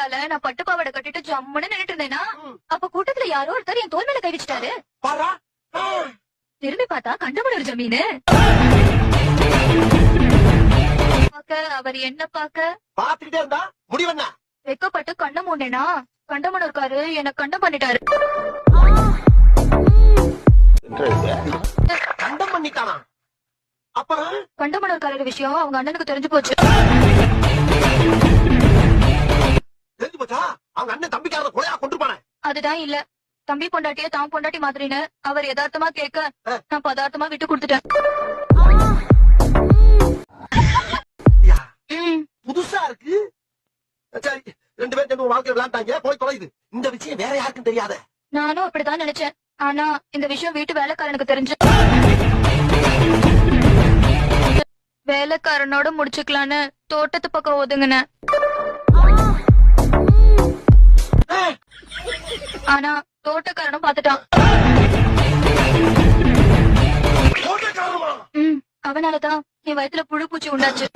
திருவிழால நான் பட்டு பாவாடை கட்டிட்டு ஜம்முன்னு நின்னுட்டு இருந்தேனா அப்ப கூட்டத்துல யாரோ ஒருத்தர் என் தோல் மேல கை வச்சுட்டாரு. திரும்பி பார்த்தா கண்டமனூர் ஜமீனு. அவர் என்ன பாத்துக்கிட்டே இருந்தா முடிவென்ன வெக்கப்பட்டு கண்ண மூண்டேனா கண்டமனூர்காரு என்ன கண்டம் பண்ணிட்டாரு. கண்டம் பண்ணிட்டானா? அப்புறம் கண்டமனூர்காரர் விஷயம் அவங்க அண்ணனுக்கு தெரிஞ்சு போச்சு. தெரிஞ்சு போச்சா? அவங்க அண்ணன் தம்பிக்காரத கொலையா கொண்டுப்பானே. அதுதான் இல்ல, தம்பி பொண்டாட்டிய தான் பொண்டாட்டி மாதிரின்னு அவர் யதார்த்தமா கேட்க நான் பதார்த்தமா விட்டு கொடுத்துட்டேன். புதுசா இருக்கு. சரி, 2 பேரும் சேர்ந்து வாழ்க்கை விளையாண்டாங்க, போய் தொலையுது. இந்த விஷயம் வேற யாருக்கும் தெரியாத. நானும் அப்படிதான் நினைச்சேன். ஆனா இந்த விஷயம் வீட்டு வேலைக்காரனுக்கு தெரிஞ்சு வேலைக்காரனோட முடிச்சுக்கலான்னு தோட்டத்து பக்கம் ஒதுங்கினேன். ஆனா தோட்டக்காரனும் பாத்துட்டான். அவனாலதான் என் வயித்துல புழு பூச்சி உண்டாச்சு.